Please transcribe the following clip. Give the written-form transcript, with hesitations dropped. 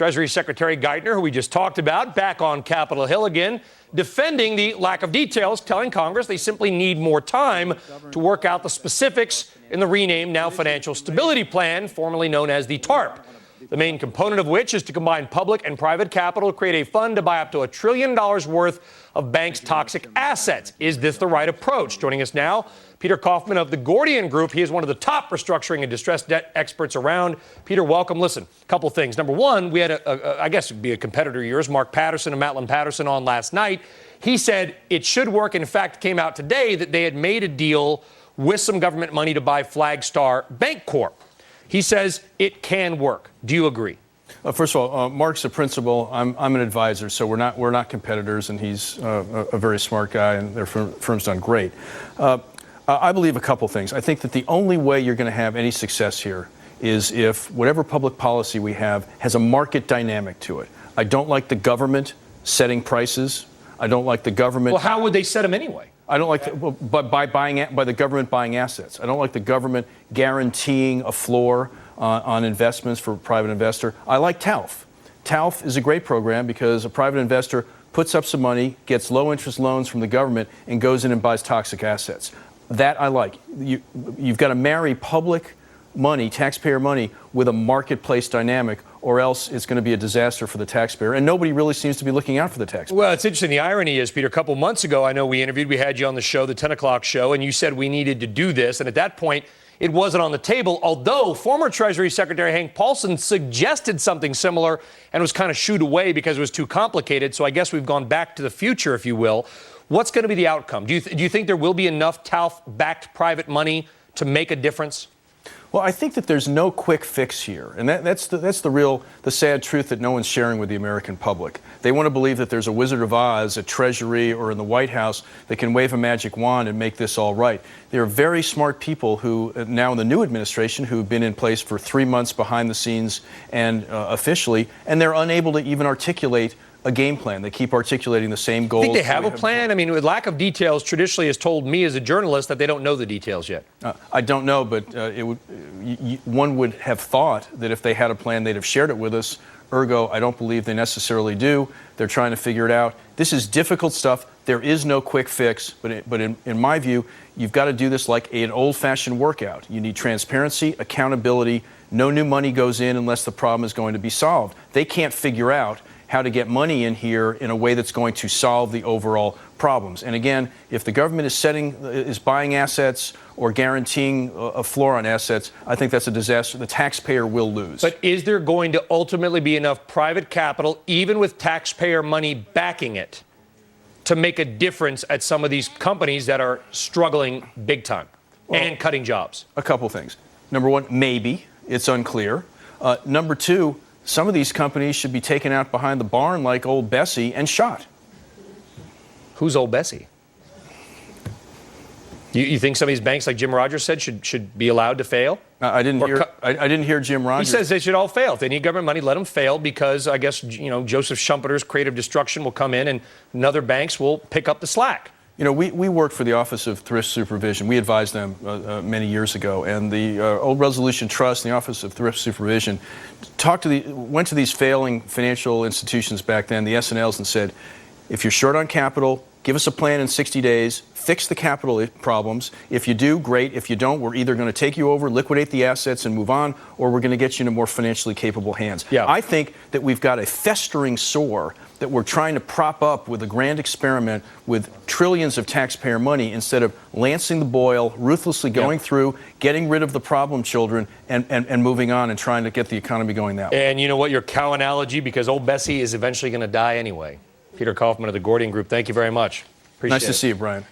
Treasury Secretary Geithner, who we just talked about, back on Capitol Hill again, defending the lack of details, telling Congress they simply need more time to work out the specifics in the renamed now Financial Stability Plan, formerly known as the TARP. The main component of which is to combine public and private capital to create a fund to buy up to $1 trillion worth of banks' toxic assets. Is this the right approach? Joining us now, Peter Kaufman of the Gordian Group. He is one of the top restructuring and distressed debt experts around. Peter, welcome. Listen, a couple things. Number one, we had, I guess it'd be a competitor of yours, Mark Patterson and Matlin Patterson, on last night. He said it should work. In fact, it came out today that they had made a deal with some government money to buy Flagstar Bank Corp. He says it can work. Do you agree? First of all, Mark's a principal. I'm an advisor, so we're not competitors, and he's a very smart guy, and their firm's done great. I believe a couple things. I think that the only way you're going to have any success here is if whatever public policy we have has a market dynamic to it. I don't like the government setting prices. I don't like the government. Well, how would they set them anyway? I don't like by the government buying assets. I don't like the government guaranteeing a floor on investments for a private investor. I like TALF. TALF is a great program because a private investor puts up some money, gets low interest loans from the government, and goes in and buys toxic assets. That I like. You've got to marry public money, taxpayer money, with a marketplace dynamic, or else it's going to be a disaster for the taxpayer. And nobody really seems to be looking out for the taxpayer. Well, it's interesting. The irony is, Peter, a couple months ago, I know we had you on the show, the 10 o'clock show, and you said we needed to do this. And at that point, it wasn't on the table, although former Treasury Secretary Hank Paulson suggested something similar and was kind of shooed away because it was too complicated. So I guess we've gone back to the future, if you will. What's going to be the outcome? Do you think there will be enough TALF-backed private money to make a difference? Well, I think that there's no quick fix here, and that's the sad truth that no one's sharing with the American public. They want to believe that there's a Wizard of Oz at Treasury or in the White House that can wave a magic wand and make this all right. There are very smart people who, now in the new administration, who've been in place for 3 months behind the scenes and officially, and they're unable to even articulate a game plan. They keep articulating the same goals. Think they have a plan? I mean, with lack of details, traditionally has told me as a journalist that they don't know the details yet. I don't know, but one would have thought that if they had a plan, they'd have shared it with us. Ergo, I don't believe they necessarily do. They're trying to figure it out. This is difficult stuff. There is no quick fix, but in my view, you've got to do this like an old-fashioned workout. You need transparency, accountability. No new money goes in unless the problem is going to be solved. They can't figure out how to get money in here in a way that's going to solve the overall problems. And again, if the government is buying assets or guaranteeing a floor on assets, I think that's a disaster. The taxpayer will lose. But is there going to ultimately be enough private capital, even with taxpayer money backing it, to make a difference at some of these companies that are struggling big time and cutting jobs? A couple things. Number one, maybe. It's unclear. Number two, some of these companies should be taken out behind the barn like Old Bessie and shot. Who's Old Bessie? You think some of these banks, like Jim Rogers said, should be allowed to fail? I didn't hear Jim Rogers. He says they should all fail. If they need government money, let them fail, because I guess Joseph Schumpeter's creative destruction will come in and other banks will pick up the slack. We worked for the Office of Thrift Supervision. We advised them many years ago, and the Old Resolution Trust and the Office of Thrift Supervision went to these failing financial institutions back then, the S&Ls, and said, if you're short on capital, give us a plan in 60 days, fix the capital problems. If you do, great. If you don't, we're either going to take you over, liquidate the assets and move on, or we're going to get you into more financially capable hands. Yeah. I think that we've got a festering sore that we're trying to prop up with a grand experiment with trillions of taxpayer money instead of lancing the boil, ruthlessly going through, getting rid of the problem children, and moving on and trying to get the economy going that way. And you know what? Your cow analogy, because Old Bessie is eventually going to die anyway. Peter Kaufman of the Gordian Group, thank you very much. Appreciate it. Nice to see you, Brian.